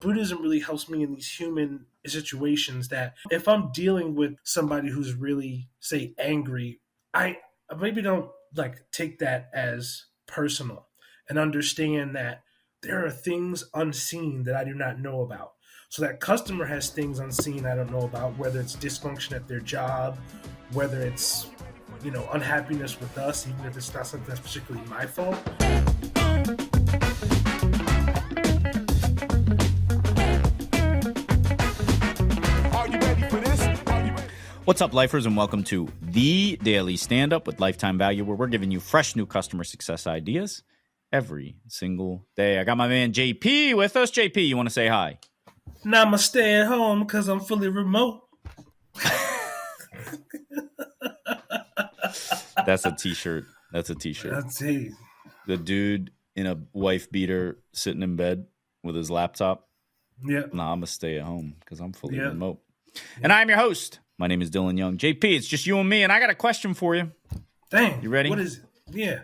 Buddhism really helps me in these human situations that if I'm dealing with somebody who's really, say, angry, I maybe don't like take that as personal and understand that there are things unseen that I do not know about. So that customer has things unseen I don't know about, whether it's dysfunction at their job, whether it's, unhappiness with us, even if it's not something that's particularly my fault. What's up, lifers, and welcome to the Daily Standup with Lifetime Value, where we're giving you fresh new customer success ideas every single day. I got my man JP with us. JP, you want to say hi? Now I'm stay at home because I'm fully remote. That's a t-shirt. That's it. The dude in a wife beater sitting in bed with his laptop. Yeah. Nah, I'm going to stay at home because I'm fully remote. Yeah. And I'm your host. My name is Dylan Young. JP, it's just you and me, and I got a question for you. Dang. You ready? What is it? Yeah.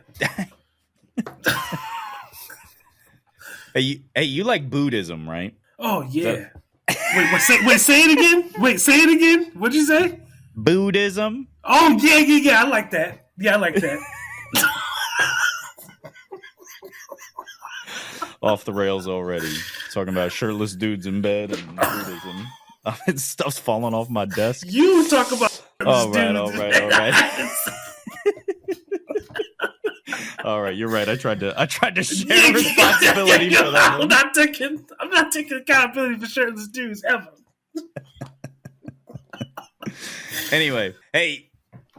Hey, you like Buddhism, right? Oh, yeah. Say it again. Say it again. What'd you say? Buddhism. Oh, yeah. I like that. Yeah, I like that. Off the rails already. Talking about shirtless dudes in bed and Buddhism. Stuff's falling off my desk. You talk about all right. All right, you're right. I tried to share responsibility for that. I'm not taking accountability for shirtless dudes ever. Anyway, hey,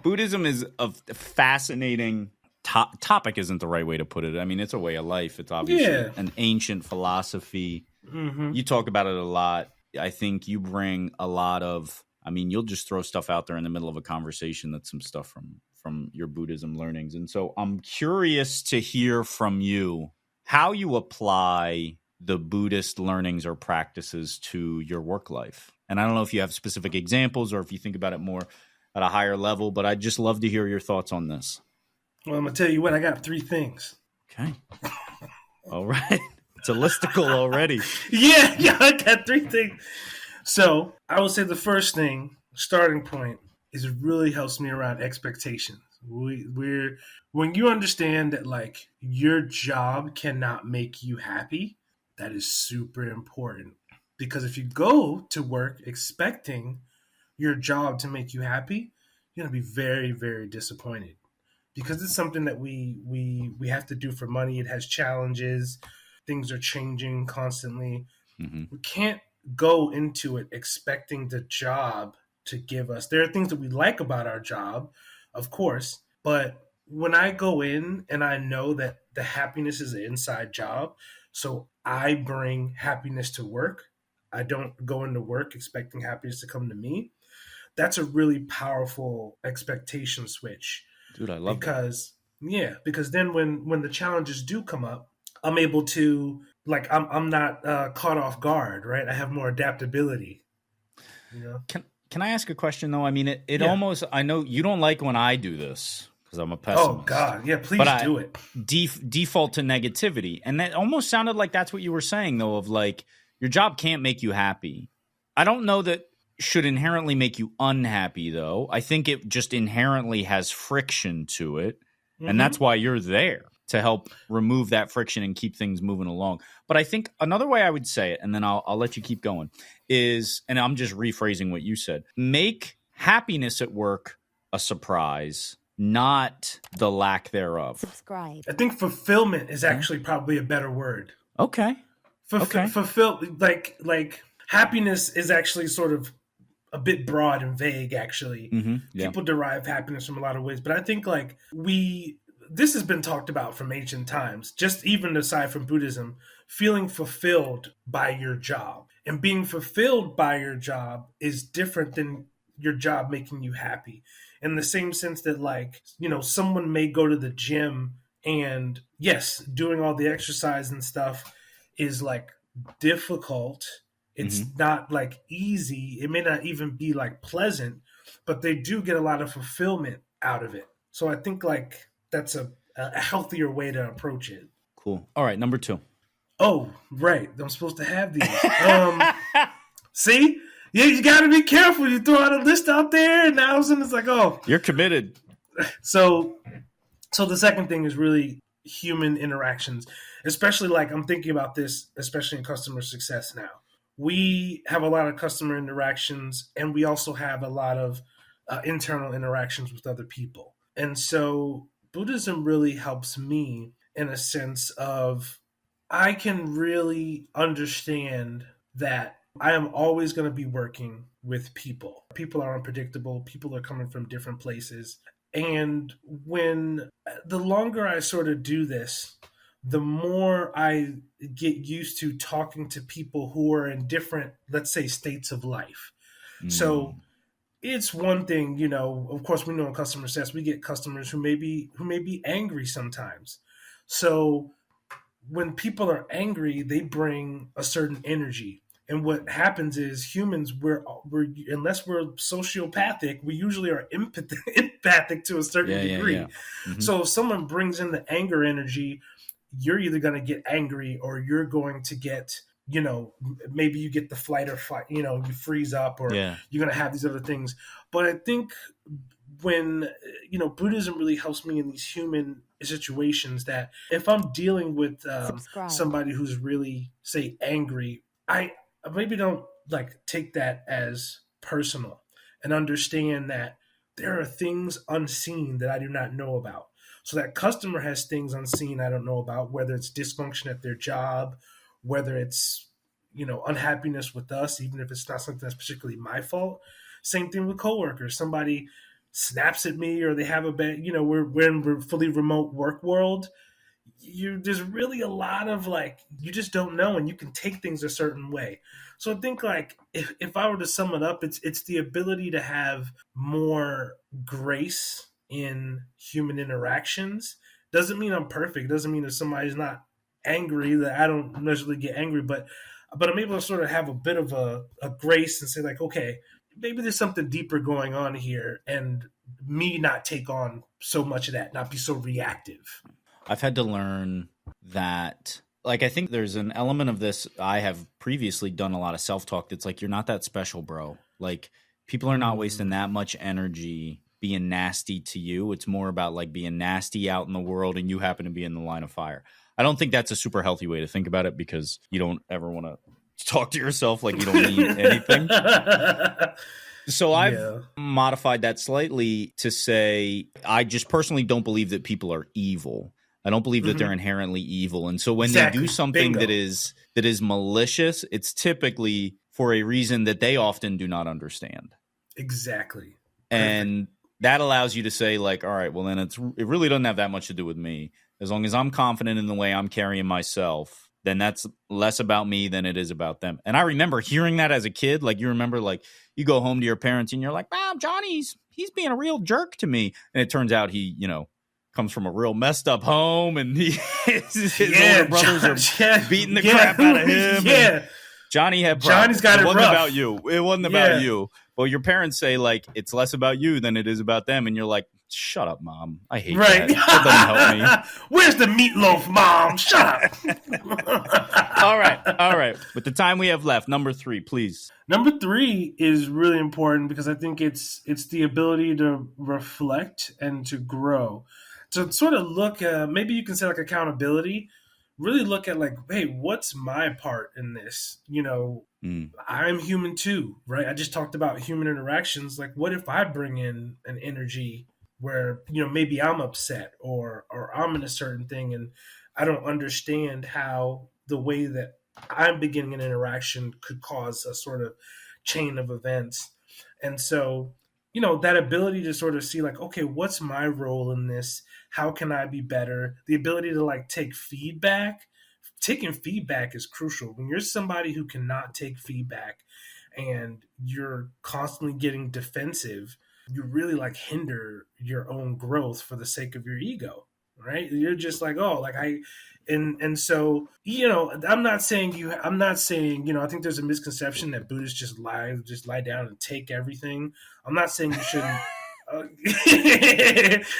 Buddhism is a fascinating topic. Isn't the right way to put it. I mean, it's a way of life. It's obviously an ancient philosophy. Mm-hmm. You talk about it a lot. I think you bring a lot of, you'll just throw stuff out there in the middle of a conversation that's some stuff from your Buddhism learnings. And so I'm curious to hear from you how you apply the Buddhist learnings or practices to your work life. And I don't know if you have specific examples or if you think about it more at a higher level, but I'd just love to hear your thoughts on this. Well, I'm going to tell you what, I got 3 things. Okay. All right. It's a listicle already. Yeah, I got 3 things. So I would say the first thing, starting point, is it really helps me around expectations. When you understand that like your job cannot make you happy, that is super important. Because if you go to work expecting your job to make you happy, you're gonna be very, very disappointed. Because it's something that we have to do for money. It has challenges. Things are changing constantly. Mm-hmm. We can't go into it expecting the job to give us. There are things that we like about our job, of course, but when I go in and I know that the happiness is an inside job, so I bring happiness to work. I don't go into work expecting happiness to come to me. That's a really powerful expectation switch. Dude, I love that. Because then when the challenges do come up, I'm able to, like, I'm not caught off guard, right? I have more adaptability. You know? Can I ask a question though? I mean, it almost, I know you don't like when I do this because I'm a pessimist. Oh God, yeah, please do it. Default to negativity, and that almost sounded like that's what you were saying though. Of like, your job can't make you happy. I don't know that should inherently make you unhappy though. I think it just inherently has friction to it, and that's why you're there. To help remove that friction and keep things moving along. But I think another way I would say it, and then I'll let you keep going, is, and I'm just rephrasing what you said, make happiness at work a surprise, not the lack thereof. Subscribe. I think fulfillment is actually probably a better word. Okay. Fulfill, like happiness is actually sort of a bit broad and vague, actually. Mm-hmm. Yeah. People derive happiness from a lot of ways. But I think like this has been talked about from ancient times, just even aside from Buddhism, feeling fulfilled by your job. And being fulfilled by your job is different than your job making you happy. In the same sense that, like, someone may go to the gym and, yes, doing all the exercise and stuff is, like, difficult. It's not, like, easy. It may not even be, like, pleasant, but they do get a lot of fulfillment out of it. So I think, like, that's a healthier way to approach it. Cool. All right, number 2. Oh, right. I'm supposed to have these. See? Yeah, you got to be careful. You throw out a list out there, and now it's like, oh. You're committed. So the second thing is really human interactions, especially like I'm thinking about this, especially in customer success now. We have a lot of customer interactions, and we also have a lot of internal interactions with other people. And so Buddhism really helps me in a sense of I can really understand that I am always going to be working with people. People are unpredictable. People are coming from different places. And when the longer I sort of do this, the more I get used to talking to people who are in different, let's say, states of life. So it's one thing, of course, we know in customer success, we get customers who may be angry sometimes. So when people are angry, they bring a certain energy. And what happens is humans, we're unless we're sociopathic, we usually are empathic to a certain degree. Yeah. Mm-hmm. So if someone brings in the anger energy, you're either going to get angry or you're going to get, maybe you get the flight or fight, you freeze up or you're going to have these other things. But I think when, Buddhism really helps me in these human situations that if I'm dealing with somebody who's really, say, angry, I maybe don't like take that as personal and understand that there are things unseen that I do not know about. So that customer has things unseen I don't know about, whether it's dysfunction at their job, whether it's, unhappiness with us, even if it's not something that's particularly my fault. Same thing with coworkers. Somebody snaps at me or they have a bad, we're in a fully remote work world. There's really a lot of you just don't know, and you can take things a certain way. So I think if I were to sum it up, it's the ability to have more grace in human interactions. Doesn't mean I'm perfect. Doesn't mean if somebody's not angry that I don't necessarily get angry, but I'm able to sort of have a bit of a grace and say okay, maybe there's something deeper going on here, and me not take on so much of that, not be so reactive. I've had to learn that, I think there's an element of this. I have previously done a lot of self-talk that's you're not that special, bro. People are not wasting that much energy being nasty to you. It's more about being nasty out in the world, and you happen to be in the line of fire. I don't think that's a super healthy way to think about it, because you don't ever want to talk to yourself like you don't mean anything. So I've modified that slightly to say I just personally don't believe that people are evil. I don't believe that they're inherently evil. And so when they do something that is malicious, it's typically for a reason that they often do not understand. Exactly. And that allows you to say all right, well then it really doesn't have that much to do with me. As long as I'm confident in the way I'm carrying myself, then that's less about me than it is about them. And I remember hearing that as a kid. You remember you go home to your parents and you're like, "Mom, Johnny's he's being a real jerk to me." And it turns out he, comes from a real messed up home, and his older brothers are beating the crap out of him. Yeah. Johnny had Johnny's problems. got it wasn't rough. about you. It wasn't about you. Well, your parents say it's less about you than it is about them, and you're like, "Shut up, Mom. I hate that. That doesn't help me." Where's the meatloaf, Mom? Shut up. All right. With the time we have left, number 3, please. Number 3 is really important because I think it's the ability to reflect and to grow. To sort of look, maybe you can say accountability. Really look at hey, what's my part in this? I'm human too, right? I just talked about human interactions. What if I bring in an energy where maybe I'm upset or I'm in a certain thing and I don't understand how the way that I'm beginning an interaction could cause a sort of chain of events. And so, that ability to sort of see okay, what's my role in this? How can I be better? The ability to take feedback. Taking feedback is crucial. When you're somebody who cannot take feedback and you're constantly getting defensive, you really hinder your own growth for the sake of your ego, right? You're just and so, I'm not saying, I think there's a misconception that Buddhists just lie down and take everything. I'm not saying you shouldn't,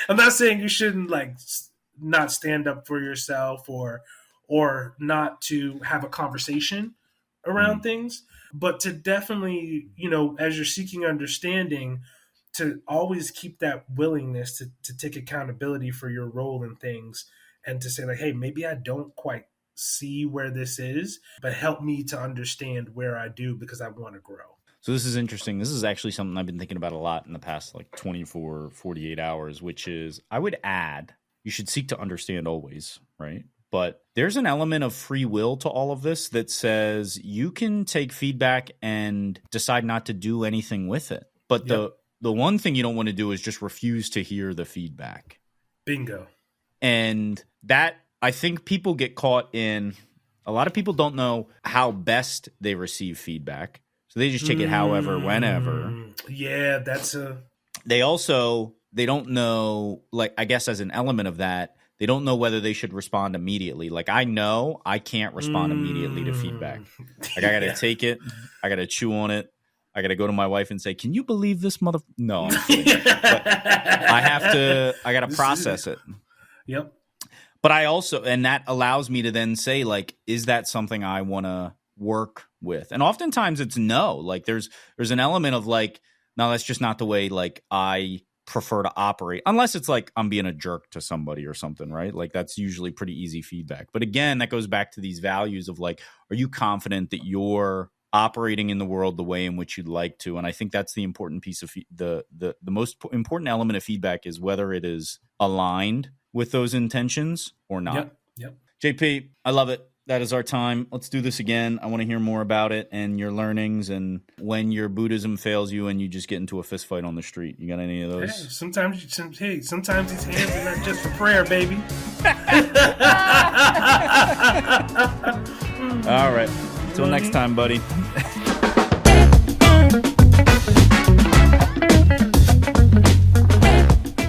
I'm not saying you shouldn't not stand up for yourself or or not to have a conversation around things, but to definitely, as you're seeking understanding, to always keep that willingness to take accountability for your role in things, and to say like, hey, maybe I don't quite see where this is, but help me to understand where I do, because I want to grow. So this is interesting. This is actually something I've been thinking about a lot in the past 24, 48 hours, which is, I would add, you should seek to understand always, right? But there's an element of free will to all of this that says you can take feedback and decide not to do anything with it. But the one thing you don't want to do is just refuse to hear the feedback. Bingo. And that, I think people get caught in, a lot of people don't know how best they receive feedback. So they just take it however, whenever. Yeah, They don't know, like, I guess as an element of that, they don't know whether they should respond immediately. Like, I know I can't respond immediately to feedback. Like, I got to take it. I got to chew on it. I got to go to my wife and say, can you believe this mother? No, I'm kidding. But I got to process it. Yep. But I also, and that allows me to then say, like, is that something I want to work with? And oftentimes it's no. Like, there's an element of like, no, that's just not the way, like, I prefer to operate, unless it's like I'm being a jerk to somebody or something, right? Like, that's usually pretty easy feedback. But again, that goes back to these values of like, are you confident that you're operating in the world the way in which you'd like to? And I think that's the important piece of the most important element of feedback, is whether it is aligned with those intentions or not. Yep. JP, I love it. That is our time. Let's do this again. I want to hear more about it and your learnings, and when your Buddhism fails you and you just get into a fist fight on the street. You got any of those? Yeah, sometimes these hands are not just for prayer, baby. All right. Until next time, buddy.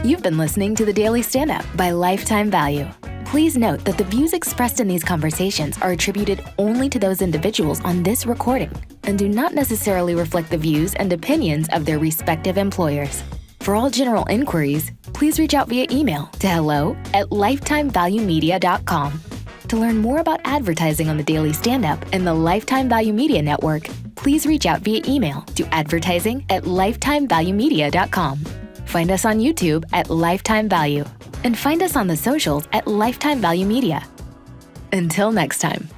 You've been listening to the Daily Standup by Lifetime Value. Please note that the views expressed in these conversations are attributed only to those individuals on this recording and do not necessarily reflect the views and opinions of their respective employers. For all general inquiries, please reach out via email to hello@lifetimevaluemedia.com. To learn more about advertising on the Daily Standup and the Lifetime Value Media Network, please reach out via email to advertising@lifetimevaluemedia.com. Find us on YouTube at Lifetime Value, and find us on the socials at Lifetime Value Media. Until next time.